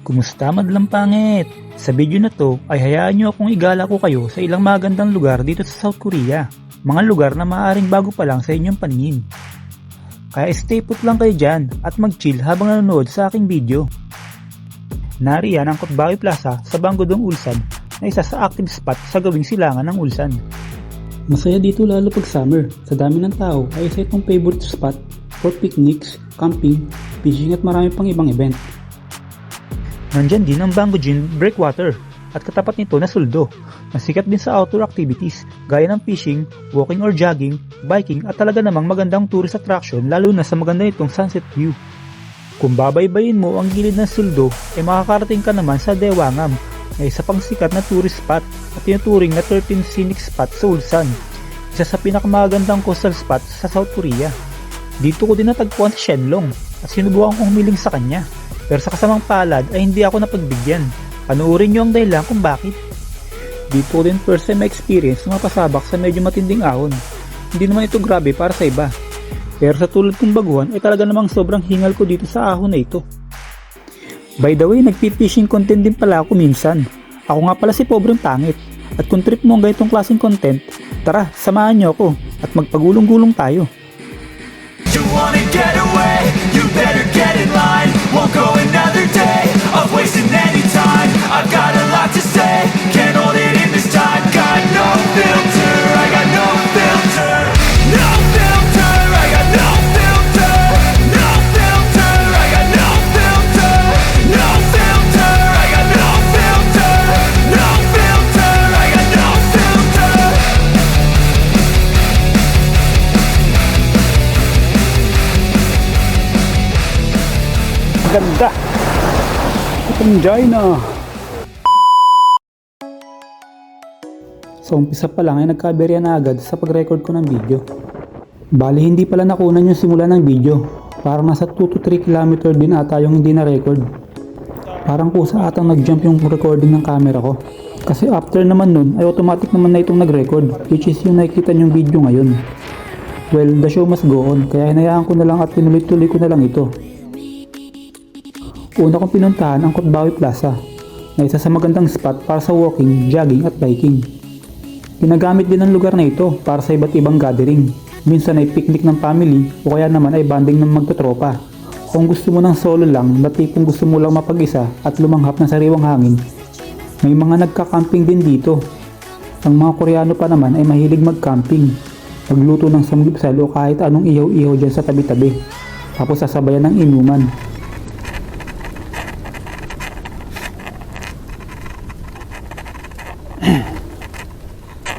Kumusta madlang pangit? Sa video na to ay hayaan nyo akong igala ko kayo sa ilang magandang lugar dito sa South Korea. Mga lugar na maaaring bago pa lang sa inyong paningin. Kaya stay put lang kayo dyan at mag-chill habang nanonood sa aking video. Nariyan ang Kotbawi Plaza sa Banggudong Ulsan na isa sa active spot sa gawing silangan ng Ulsan. Masaya dito lalo pag summer. Sa dami ng tao ay isa itong favorite spot for picnics, camping, fishing at marami pang ibang event. Nandyan din ang Banggujin Breakwater at katapat nito na Suldo, na sikat din sa outdoor activities gaya ng fishing, walking or jogging, biking at talaga namang magandang tourist attraction lalo na sa maganda nitong sunset view. Kung babaybayin mo ang gilid ng Suldo ay makakarating ka naman sa Dewangam na isa pang sikat na tourist spot at tinuturing na 13 scenic spot sa Ulsan, isa sa pinakamagandang coastal spot sa South Korea. Dito ko din natagpuan si Shenlong at sinubukan kong humiling sa kanya. Pero sa kasamang palad ay hindi ako napagbigyan. Panoorin nyo ang dahilan kung bakit. Dito ko din first time experience na mapasabak sa medyo matinding ahon. Hindi naman ito grabe para sa iba. Pero sa tulad kong baguhan ay talaga namang sobrang hingal ko dito sa ahon na ito. By the way, nagpi-fishing content din pala ako minsan. Ako nga pala si Pobreng Pangit. At kung trip mo ang ganitong klaseng content, tara, samahan nyo ako at magpagulong-gulong tayo. You wanna get away, you better get in line. Won't go another day of wasting any time. I've got a lot to say, can't hold it in this time. Got no filter, I got no filter. No filter, I got no filter. No filter, I got no filter. No filter, I got no filter. No filter, I got no filter. Ganda! Enjoy na! So umpisa pa lang ay nagkaberya na agad sa pag-record ko ng video. Bali hindi pala nakunan yung simula ng video. Parang nasa 2 to 3 km din ata yung hindi na-record. Parang kusa atang nag-jump yung recording ng camera ko. Kasi after naman nun ay automatic naman na itong nag-record, which is yung nakikita yung video ngayon. Well, the show must go on, kaya hinayaan ko na lang at tinuloy-tuloy ko na lang ito. Una kong pinuntahan ang Kotbawi Plaza na isa sa magandang spot para sa walking, jogging at biking. Ginagamit din ang lugar na ito para sa iba't ibang gathering. Minsan ay picnic ng family o kaya naman ay banding ng magtotropa. Kung gusto mo ng solo lang na tipong gusto mo lang mapag-isa at lumanghap ng sariwang hangin, may mga nagka-camping din dito. Ang mga Koreano pa naman ay mahilig mag-camping, magluto ng samgipsal o kahit anong ihaw-ihaw dyan sa tabi-tabi, tapos sasabayan ng inuman.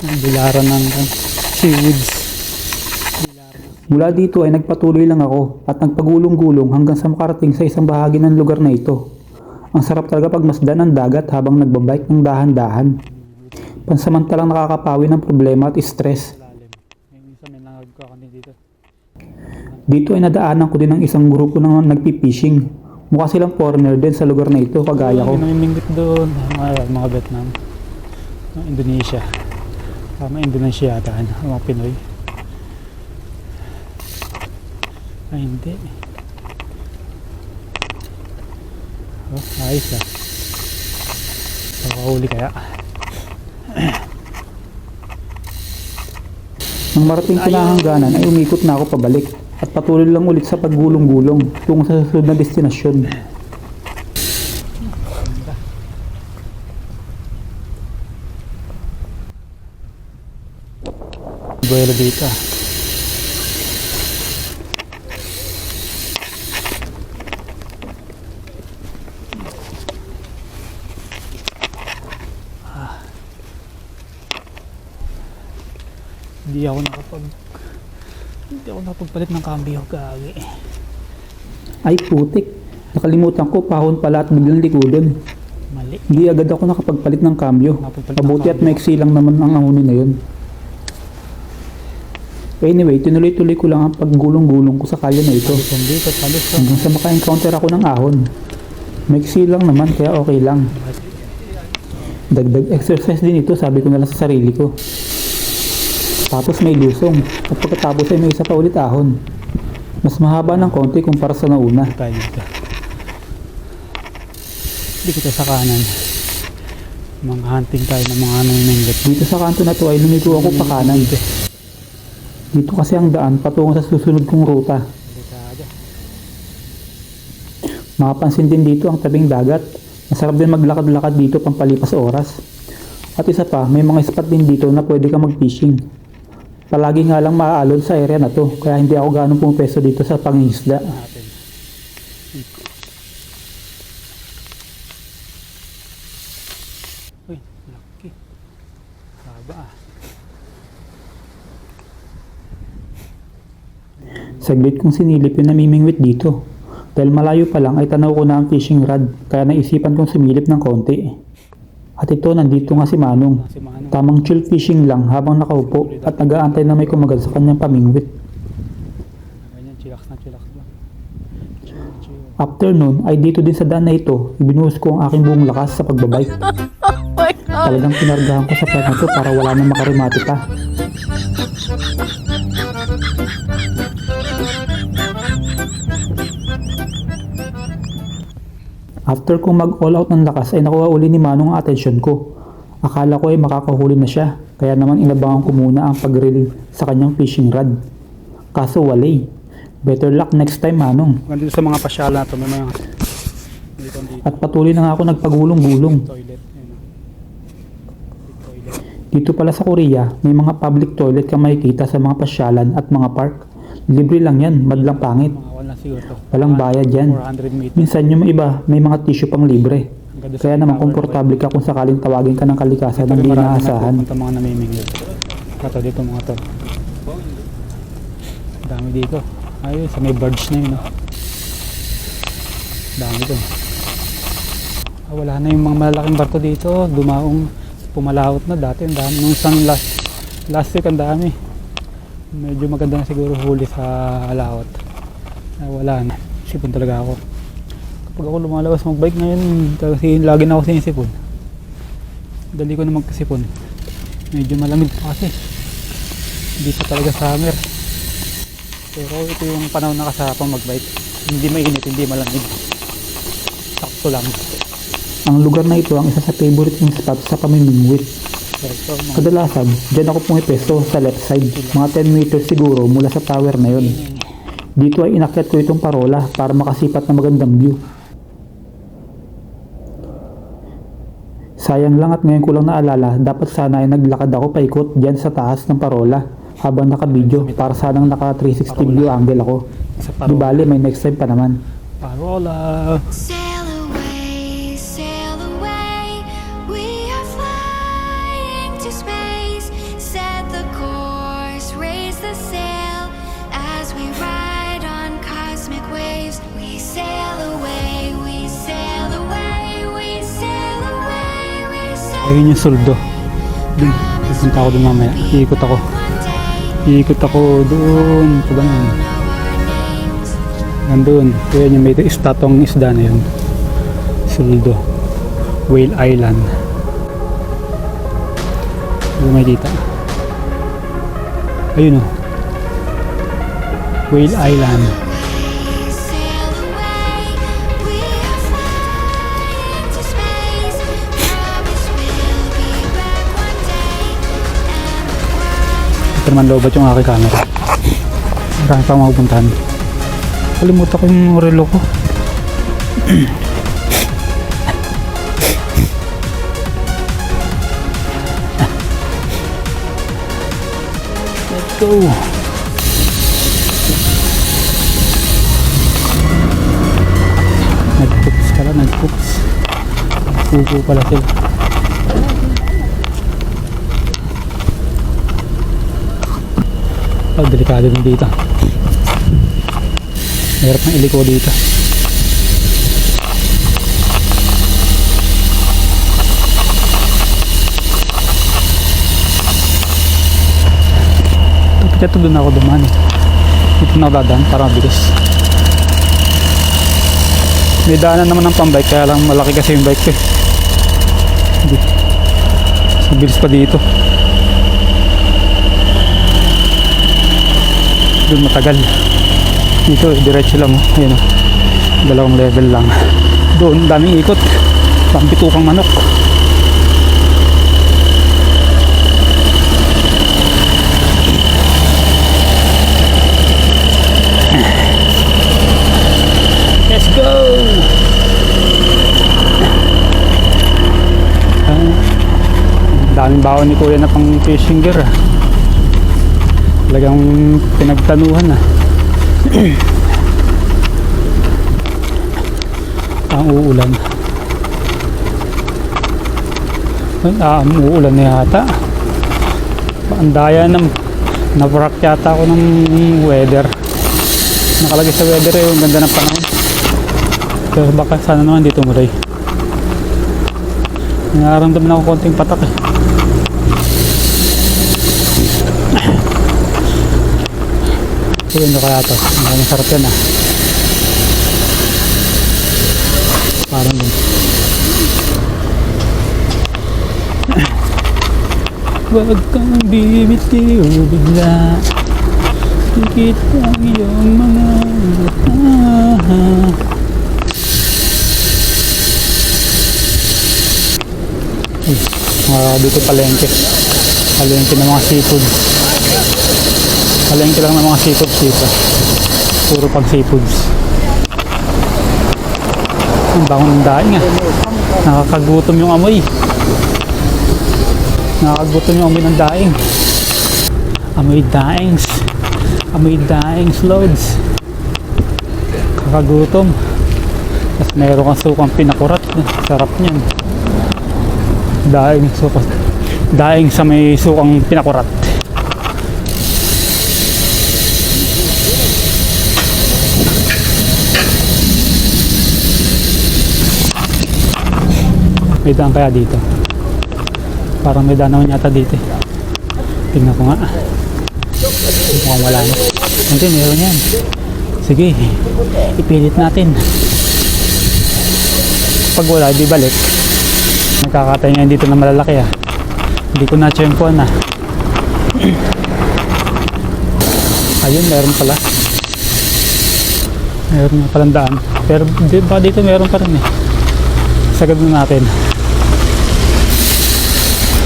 Bilaran ng seaweeds. Mula dito ay nagpatuloy lang ako at nagpagulong-gulong hanggang sa makarating sa isang bahagi ng lugar na ito. Ang sarap talaga pagmasdan ng dagat habang nagbabike ng dahan-dahan. Pansamantalang nakakapawi ng problema at stress. Dito ay nadaanan ko din ng isang grupo ng nagpipishing. Mukha silang foreigner din sa lugar na ito, kagaya ko. Namimingwit doon, mga Vietnam, Indonesia. Mga Indonesia yata, mga Pinoy. Ay, hindi. Oh, ayos ah. Nakahuli kaya. Nang marating ko na hangganan ay umikot na ako pabalik at patuloy lang ulit sa paggulong-gulong tungo sa susunod na destinasyon. Buwelo dito. Hindi ako nakapagpalit ng cambio, gagi. Ay putik, nakalimutan ko pahon pala at biglang likodan. Mali. Hindi agad ako nakapagpalit ng cambio. Nakapagpalit ng Mabuti at cambio. maiksi lang naman ang ahonin na yun. Anyway, tinuloy-tuloy ko lang ang paggulong-gulong ko sa kalye na ito Dito, palis ko. hanggang sa maka-encounter ako ng ahon. Maiksi lang naman kaya okay lang. Dagdag exercise din ito, sabi ko na lang sa sarili ko. Tapos may lusong at pagkatapos ay may isa pa ulit ahon. Mas mahaba ng konti kumpara sa nauna. Tayo dito. Dito tayo sa kanan. Mga hunting tayo ng mga namimingwit. Dito sa kanto na to ay lumigo ako pa kanan. Dito kasi ang daan patungo sa susunod kong ruta. Delikado. Makapansin din dito ang tabing dagat. Masarap din maglakad-lakad dito pampalipas oras. At isa pa, may mga spot din dito na pwede ka mag-fishing. Palagi nga lang maaalon sa area na to, kaya hindi ako ganong pumesto dito sa pangingisda. Natin. Uy, laki. Haba ah. Saglit kong sinilip yung namimingwit dito. Dahil malayo pa lang ay tanaw ko na ang fishing rod, kaya naisipan kong sumilip ng konti. At ito, nandito nga si Manong. Si Manong. Tamang chill fishing lang habang nakaupo at nag-aantay na may kumagal sa kanyang pamingwit. Ganyan, chillax na chillax lang. Chill. After nun ay dito din sa daan na ito, ibinuhos ko ang aking buong lakas sa pagbabike. Talagang pinargahan ko sa part na to para wala nang makarimati pa. After kong mag-all out ng lakas ay nakuha uli ni Manong ang atensyon ko. Akala ko ay makakahuli na siya, kaya naman inabangan ko muna ang pag-reel sa kanyang fishing rod. Kaso walay. Better luck next time, Manong. Dito sa mga pasyala na ito, may mga dito. At patuloy na nga ako nagpagulong-gulong. Toilet. Ayun. Big toilet. Dito pala sa Korea, may mga public toilet ka makikita sa mga pasyalan at mga park. Libre lang yan, madlang pangit. Mga wala siguro to. Walang bayad yan. 400 meters. Minsan yung iba, may mga tissue pang libre. Hanggang doon sa Kaya naman tower, komportable ka kung sakaling tawagin ka ng kalikasan ng Ito di rin marami inaasahan. na mga namimingwit. Ito dito mga to. Dami dito. Ayun, sa may barge na yun. No? Dami to. Wala na yung mga malalaking barko dito. Dumaong pumalawot na dati. Ang dami. Nung isang last week ang dami. Medyo maganda na siguro huli sa laot. Wala na. Sipon talaga ako. Kapag ako lumalabas magbike ngayon, kasi lagi na ako sinisipon. Dali ko na magkasipon. Medyo malamig pa kasi. Hindi pa talaga summer. Pero ito yung panahon na kasapang magbike. Hindi mainit, hindi malamig. Sakto lang. Ang lugar na ito ang isa sa favorite kong spot sa pamimingwit. So, Kadalasan, dyan ako pumipesto sa left side. Mga 10 meters siguro mula sa tower na yon. Dito ay inakyat ko itong parola para makasipat na magandang view. Sayang lang at ngayon ko lang naalala, dapat sana ay naglakad ako paikot dyan sa taas ng parola habang nakabidyo para sanang naka 360 view angle ako. sa Di bale, may next time pa naman. Parola. Sail away, we are flying to space. Set the course, raise the sail as we ride on cosmic waves. We sail away, we sail away, we sail away, we sail Ayun yung suldo. Dun. Pupunta ako dun mamaya. Iikot ako. Iikot ako dun. Ito ba yun? Nandun. Kaya yung may estatong isda na yun. Suldo. Whale Island. Ano may kita? Ayun o. Whale Island. sail away, we are flying to space. Promise we'll be back one day, and the world Ito naman lobat yung aking camera. Marami pa mapupuntahan. Kalimutan ko yung relo ko. Let's go. Nag-cooks pala, nag-cooks. Pupo pala sila. Oh, delikado din dito. Mahirap na iliko dito. Ito doon ako dumaan eh. Dito na ako dadaan para mabilis. May daanan naman ng pambike kaya lang malaki kasi yung bike ko eh. Hindi. Mabilis pa dito. Doon matagal. Dito diretso lang oh. Ayun oh. Dalawang level lang. Doon daming ikot. Pambitukang manok. Let's go! Daming baon ni kuya na pang fishing gear. Talagang pinagtanuhan. Ang uulan. Uulan na yata. Ang daya na-wreck yata ako ng weather. Nakalagay sa weather yung ganda ng panahon. Pero baka sana naman dito tumuloy. Nararamdaman ako konting patak eh. Ayun nyo kaya to. Ang sarap yan ah. Parang yun. Huwag kang bibitiw bigla. Tikit ang iyong mga mata. Dito palengke ng mga seafood. Palengke lang ng mga seafood dito. Puro pang seafoods. Ang bango ng daing ah. Nakakagutom yung amoy. Nakakagutom yung amoy ng daing. Amoy daings. Amoy daings loads. Kakagutom. Tapos meron kang sukang pinakurat. Sarap niyan. Daing sa may sukang pinakurat. May daan kaya dito? Parang may daan naman yata dito. Tingnan ko nga. Mukhang wala na. Hindi, meron yan. Sige, ipilit natin. Pag wala, di balik. Nagkakatay ngayon dito na malalaki ah. Hindi ko na-tsempuan ah. Ayun, meron pala. Meron nga palang daan. Pero dito meron pa rin eh. Sagad na natin.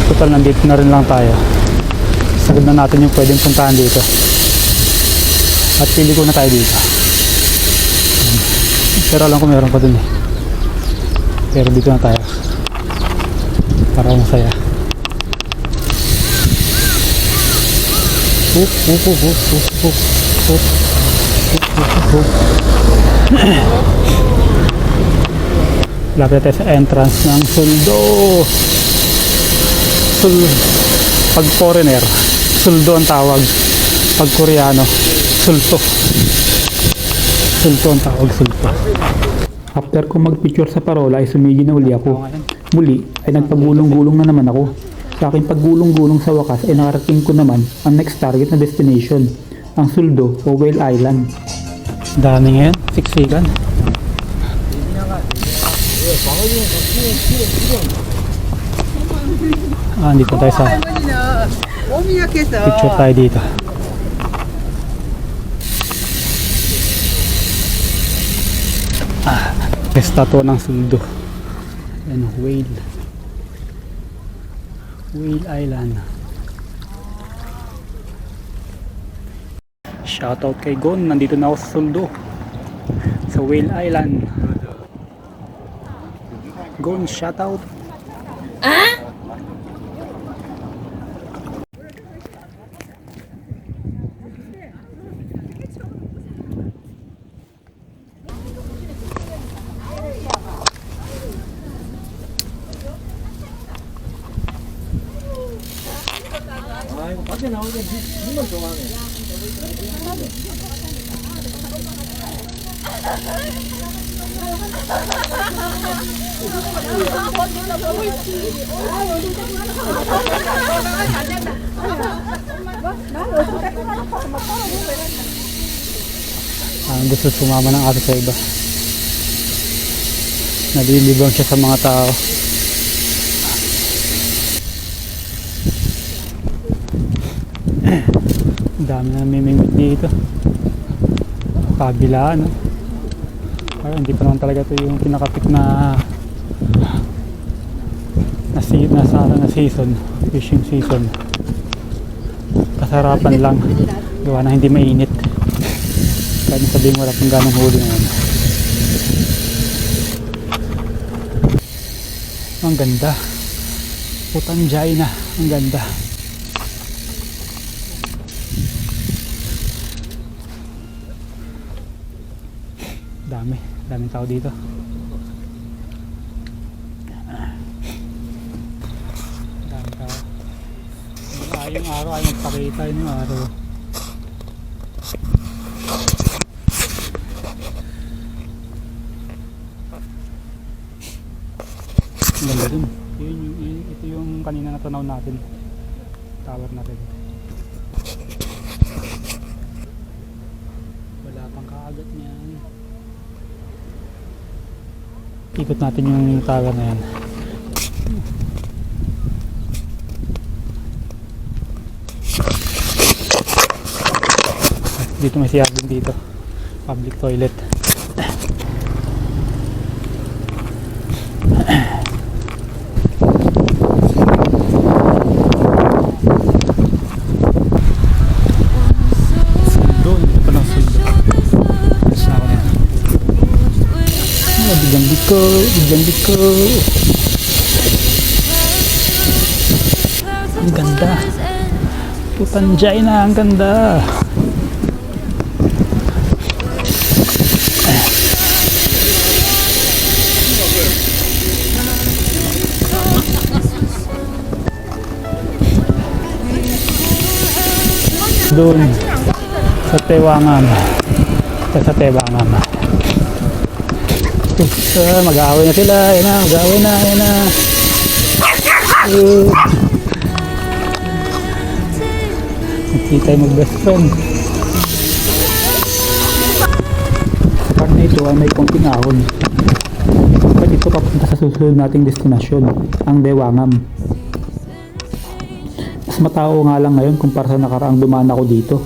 Total, nandito na rin lang tayo. Sagad na natin yung pwedeng puntahan dito. At pili ko na tayo dito. Pero alam ko meron pa dun eh. Pero dito na tayo. Para masaya. Lapit tayo sa entrance ng Suldo. Pag foreigner, Suldo ang tawag. Pag Koreano, Sulto. Sulto ang tawag, Sulto. After ko magpicture sa parola ay sumigi na uli ako. Muli ay nagpagulong-gulong na naman ako. Sa aking paggulong-gulong sa wakas ay nakarating ko naman ang next target na destination, ang Suldo o Whale Island. Dami ngayon, siksikan. Dito tayo sa picture tayo dito. Estatua ng Suldo. Yan, Whale Island. Shoutout kay Gon, nandito na ako sa Suldo, sa Whale Island. Gon, shoutout. Gusto sumama ng aso sa iba. Nalilibang siya sa mga tao. Dami na namimingwit dito. Kabila, no? Parang hindi pa naman talaga ito yung pinakapik na na season, fishing season. Kasarapan lang, gawa na hindi mainit. Kahit sabihin wala pang ganong huli ngayon. Ang ganda, Putanjay na, ang ganda. Daming tao dito. Daming tao. Yung araw ay magpakita yung araw. Ang ganda dun. Ito yung kanina natanaw natin. Tower natin. Wala pang kaagat niyan. Ikot natin yung tower na yan. Dito may CR din dito. Public toilet. Biglang dito. Ang ganda. Putanjay na, ang ganda. Doon sa Tewangan. Sa Tewangan. Mag-aaway na sila. Yan na, mag-aaway na. Yan na. Hindi tayo mag-best friend. Sa part na ito ay may konting ahon. Kapag ito papunta sa susunod nating destinasyon, ang Dewangam. Mas matao nga lang ngayon kumpara sa nakaraang dumaan ako dito.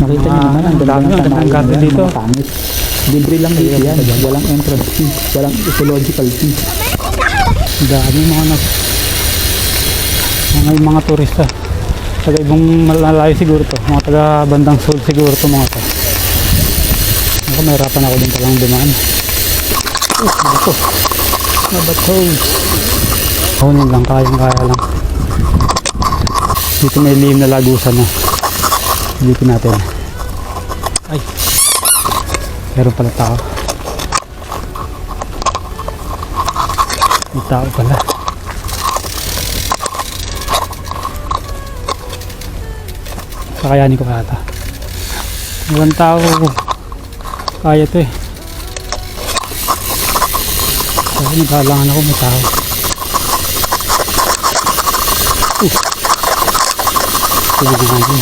Nakita niyo naman ang ganda ng garden dito. Libre lang dito yan. Walang entrance fee. Walang ecological fee. Dami mga turista. Taga ibang malalayo siguro to. Mga taga bandang Seoul siguro to mga to. Ako mahirapan ako din palang dumaan. Ito. Nabato. Hunin lang. Kaya lang. Dito may lihim na lagusan na. Dito natin. Ay. Meron pala tao. May tao pala. Kakayanin ko kata. Walang tao. Kaya to eh. Kaya naghalangan ako may tao. Sige na natin.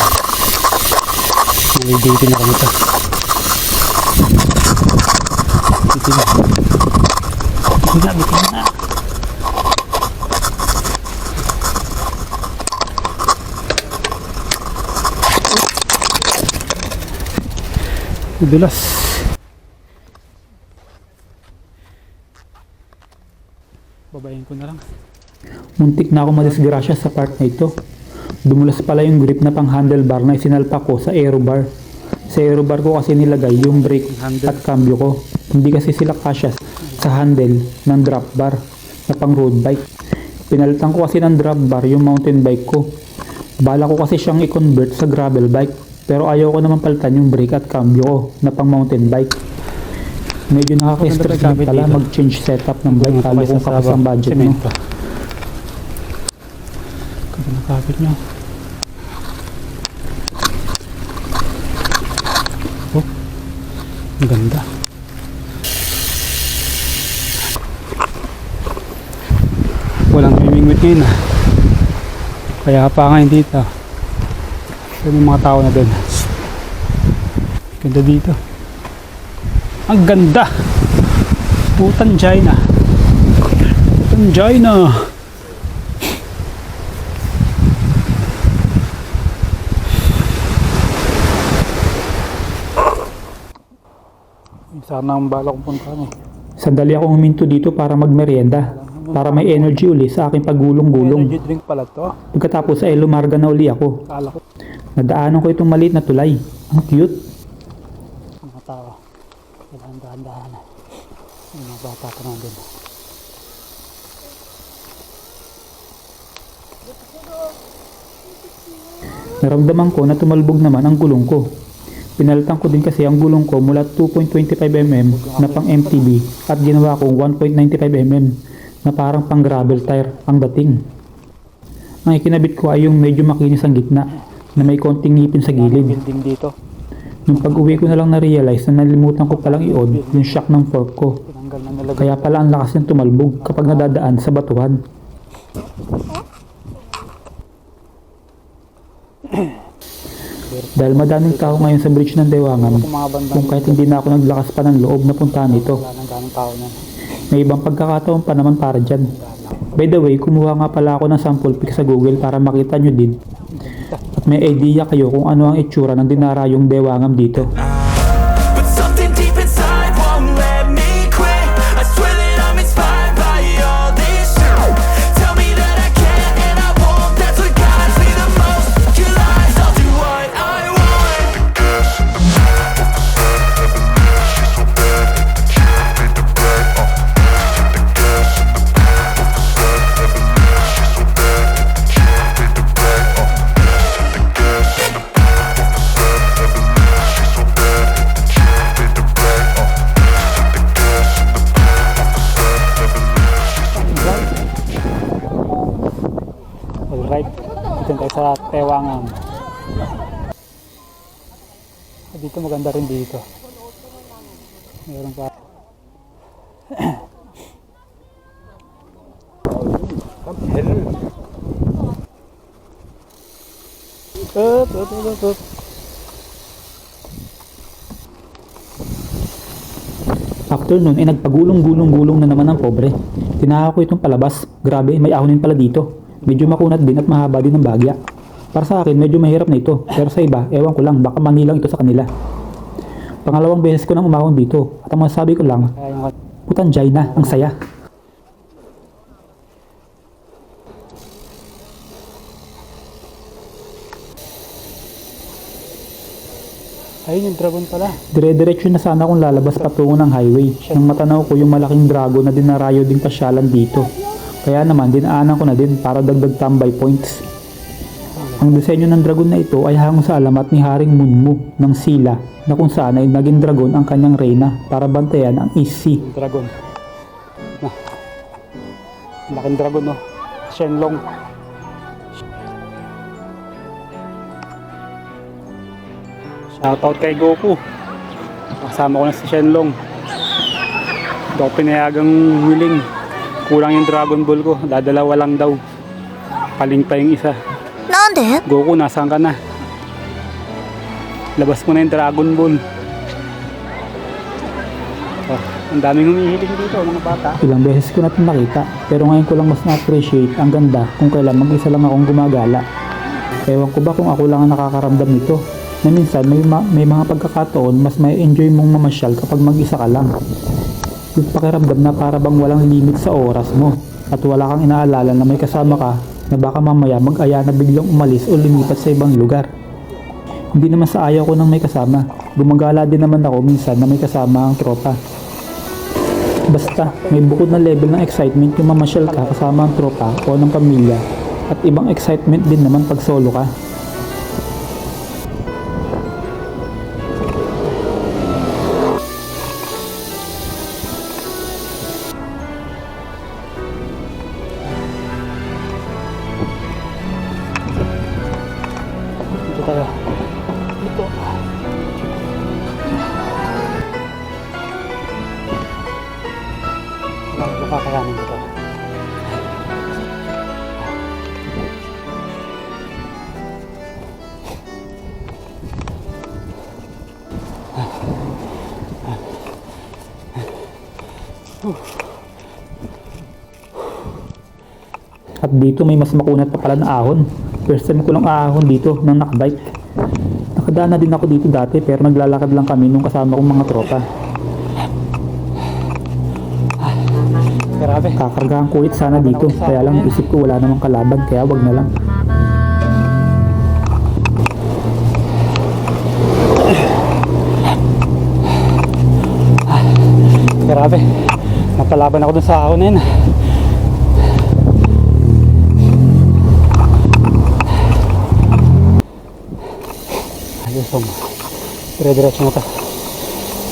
Nalibitin na kami ito. Bitin na. Dulas. Babayin ko na lang. Muntik na ako madisgrasya sa part na ito. Dumulas pala yung grip na pang handlebar na isinalpa ko sa aerobar. Sa aerobar ko kasi nilagay yung brake at cambio ko. Hindi kasi sila kasya sa handle ng drop bar na pang road bike. Pinalitan ko kasi ng drop bar yung mountain bike ko. Bala ko kasi siyang i-convert sa gravel bike. Pero ayaw ko naman palitan yung brake at cambio ko na pang mountain bike. Medyo nakaka-stress din pala mag-change setup ng bike lalo kung kapas ang budget mo. Kaya nakapit nyo. Oh, ang ganda. Walang himingwit ngayon ah. Kaya pa ngayon dito. So, may mga tao na doon. Ganda dito. Ang ganda. Putan China. Putan China. Sana ang bala kong puntahan eh. Sandali akong huminto dito para magmerienda, para may energy uli sa aking paggulong-gulong. Energy drink pala to. Pagkatapos ay lumarga na uli ako. Kala ko Nadaanan ko itong maliit na tulay. Ang cute. mga tao. Kailangan dahan-dahan. Yung mga bata pa nandun. Naramdaman ko na tumalbog naman ang gulong ko. Pinalitan ko din kasi ang gulong ko mula 2.25mm na pang MTB at ginawa kong 1.95mm na parang pang gravel tire ang dating. Ang ikinabit ko ay yung medyo makinis ang gitna na may konting ngipin sa gilid. Building dito. Nung pag-uwi ko na lang na-realize na nalimutan ko palang i-on yung shock ng fork ko. Tinanggal na nilagay. Kaya pala ang lakas ng tumalbog kapag nadadaan sa batuhan. Dahil madaming tao ngayon sa bridge ng Dewangan, Kung mga bandang kung kahit hindi na ako naglakas pa ng loob na puntahan ito, wala nang ganong tao niyan. may ibang pagkakataon pa naman para dyan. By the way, kumuha nga pala ako ng sample pic sa Google para makita nyo din. At may idea kayo kung ano ang itsura ng dinarayong Dewangan dito. But something deep inside won't let me quit. I swear that I'm inspired by all this shit. Tell me that I can and I won't. That's what guides me the most. Your lies, I'll do what I want. Alright. Dito tayo sa Dewangan. Dito maganda rin dito. Meron pa. Up. After nun ay nagpagulong-gulong-gulong na naman ang pobre. Tinaha ko itong palabas. Grabe, may ahonin pala dito. Medyo makunat din at mahaba din ang bagya. Para sa akin, medyo mahirap na ito. Pero sa iba, ewan ko lang, baka manilang ito sa kanila. Pangalawang beses ko nang umahon dito. At ang masasabi ko lang, Kaya yung putan Jaina, ang saya. ayun yung dragon pala. Dire-diretso na sana akong lalabas patungo ng highway nang matanaw ko yung malaking dragon na dinarayo ding pasyalan dito. Kaya naman dinaanan ko na din para dagdag tambay points. Ang disenyo ng dragon na ito ay hango sa alamat ni Haring Munmu ng Sila na kung saan ay naging dragon ang kanyang reyna para bantayan ang East Sea. Dragon. Na. Laking dragon no. Shenlong. Shoutout kay Goku. Kasama ko na si Shenlong. Hindi ako pinayagang willing. Kulang yung Dragon Ball ko. Dadalawa lang daw. Paling pa yung isa. Nande? Goku, nasaan ka na? Labas mo na yung Dragon Ball. Oh, ang daming humihiling dito, mga bata. Ilang beses ko na ito nakita pero ngayon ko lang mas na-appreciate ang ganda kung kailan mag-isa lang akong gumagala. Ewan ko ba kung ako lang ang nakakaramdam nito na minsan may mga pagkakataon mas may enjoy mong mamasyal kapag mag-isa ka lang. Yung pakiramdam na para bang walang limit sa oras mo at wala kang inaalala na may kasama ka na baka mamaya mag-aya na biglang umalis o lumipat sa ibang lugar. Hindi naman sa ayaw ko nang may kasama. Gumagala din naman ako minsan na may kasama ang tropa. Basta may bukod na level ng excitement yung mamasyal ka kasama ang tropa o ng pamilya at ibang excitement din naman pag solo ka. Dito tayo. Dito. Wala kakayanin dito. At dito may mas makunat pa pala na ahon. First time ko lang ahon dito ng nakabike. Nakadaan na din ako dito dati pero naglalakad lang kami nung kasama kong mga tropa. Grabe. Kakargahan ko ulit sana dito, kaya lang naisip ko wala namang kalaban kaya wag na lang. Grabe. Napalaban ako dun sa ahon na yun. Ayos, dire-diretso na to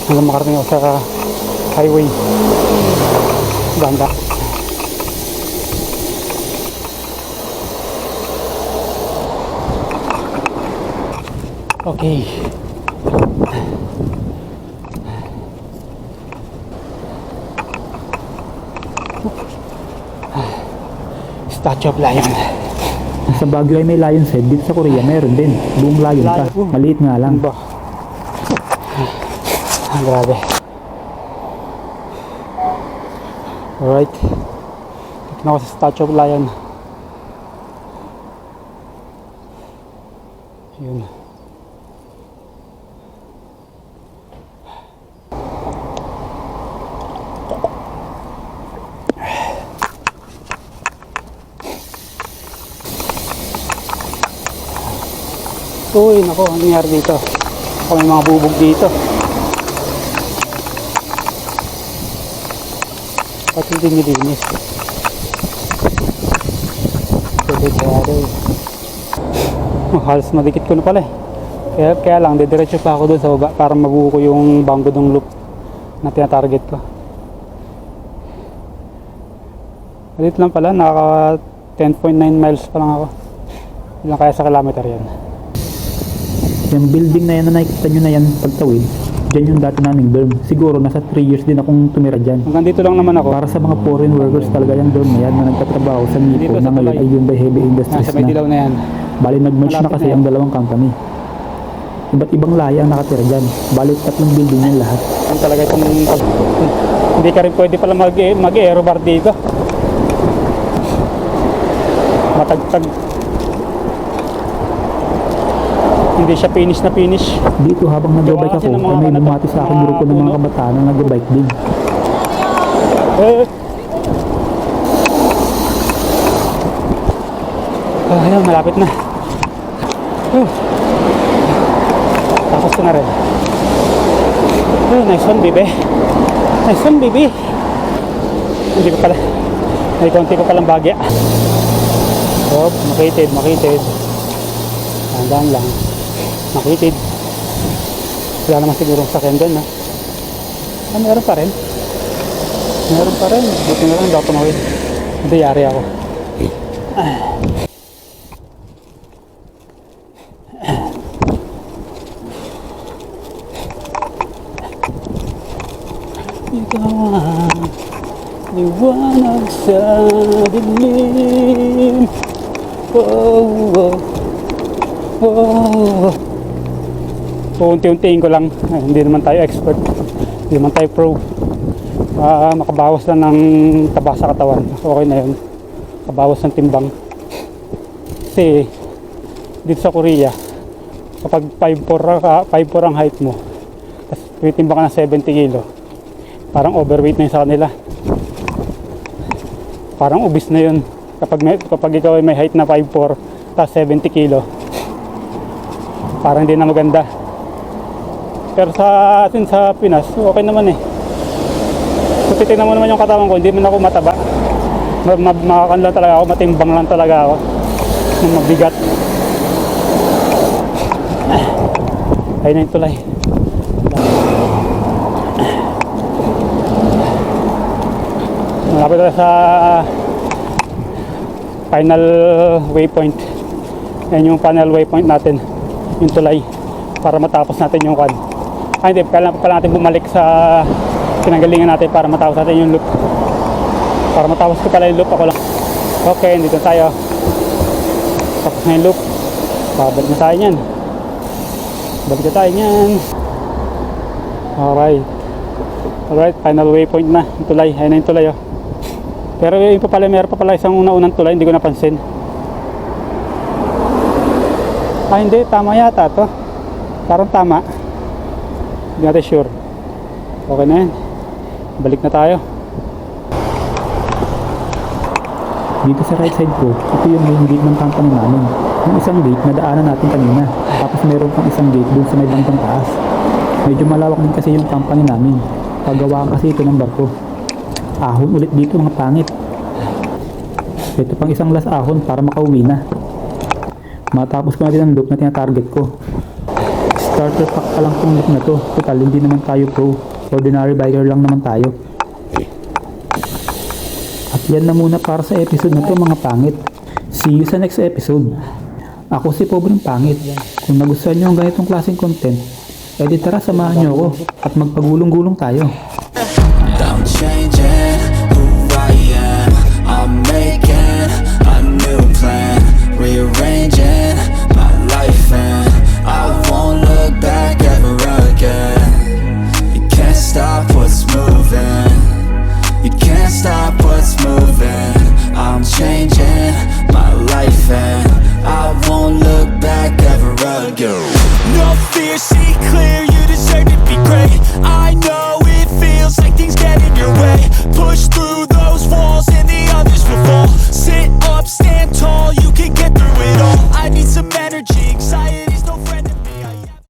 hanggang makarating ako sa highway. Ganda. Okay. Statue of Lion. Sa Baguio ay may Lion's Head, dito sa Korea meron din. Buong lion pa, maliit nga lang. Ba? Grabe. Alright. Dito na ako sa Statue of Lion. Yun. Uy, nako, ano nangyari dito? Ako may mga bubog dito. At hindi nilinis. Halos madikit ko na pala eh. Kaya lang, didiretso pa ako doon sa baba para mabuo ko yung banggo ng loop na tinatarget ko. Dito lang pala, naka 10.9 miles pa lang ako. Ilang kaya sa kilometer yan. Yung building na yan na nakikita nyo na yan pagtawid, dyan yung dati naming dorm. Siguro nasa 3 years din akong tumira dyan. Hanggang dito lang naman ako. Para sa mga foreign workers talaga yung dorm na yan na nagtatrabaho sa Nipo Dito na sa ngayon Tulay. ay Hyundai Heavy Industries Nasa may na. dilaw na yan. Bali nag-merge na Malapit kasi na yan. ang dalawang company. Iba't ibang laya ang nakatira dyan. Bali 3 building yan lahat. Yan talaga itong hindi ka rin pwede pala mag-aerobar dito. Matagtag. Hindi siya finish na finish. Dito habang nag-bike kasi ako, ng mga ay may kanata, bumati sa akin mga grupo ng mga puno. kabataan na nag-bike din. Ayun, malapit na. Tapos ko na rin. Nice one, baby. Nice one, baby. Hindi pa pala. May konti pa palang bagya. Oh, makitid. Tandaan lang. Makitid. Wala naman sigurong sakyan dyan, ha? Meron pa rin. Buti na lang, hindi ako tumawid. Hindi, yari ako. Ikaw ang liwanag sa dilim. Unti-untiin ko lang. Hindi naman tayo expert, hindi naman tayo pro. Makabawas lang ng taba sa katawan, okay na yun. Makabawas ng timbang. Kasi dito sa Korea, kapag 5'4" ang height mo, tapos titimbang ka ng 70 kilo, parang overweight na yun sa kanila. Parang obese na yun kapag ikaw ay may height na 5'4" tapos 70 kilo, parang hindi na maganda. Pero sa atin sa Pinas, okay naman eh. Kung titignan mo naman yung katawan ko, hindi man ako mataba. Makakan lang talaga ako, matimbang lang talaga ako ng mabigat. Ayun na yung tulay. Malapit tayo sa final waypoint. Yan yung final waypoint natin, yung tulay, para matapos natin yung kan. Hindi, kailangan pa pala natin bumalik sa pinanggalingan natin para matapos natin yung loop. Para matapos ko pala yung loop, ako lang. Okay, dito tayo. Tapos na yung loop. Babalik na tayo nyan. Balik na tayo nyan. Alright. Alright, final waypoint na. Yung tulay. Ayun na yung tulay, oh. Pero yung pa pala, meron pa pala isang una-unang tulay. Hindi ko napansin. Ah, hindi. Tama yata to. Parang tama. Hindi natin sure. Okay na yan. Balik na tayo. Dito sa right side ko, ito yung main gate ng company namin. Yung isang gate na daanan natin kanina. Tapos meron pang isang gate dun sa may bandang taas. Medyo malawak din kasi yung company namin. Pagawaan kasi ito ng barko. Ahon ulit dito mga pangit. Ito pang isang last ahon para makauwi na. Matapos ko na din ang loop na tinatarget ko. Starter pack pa lang tong loop na to. Total hindi naman tayo pro. Ordinary biker lang naman tayo. At yan na muna para sa episode na to mga pangit. See you sa next episode. Ako si Pobreng Pangit. Kung nagustuhan nyo ang ganitong klaseng content, edi tara samahan nyo ako at magpagulong-gulong tayo.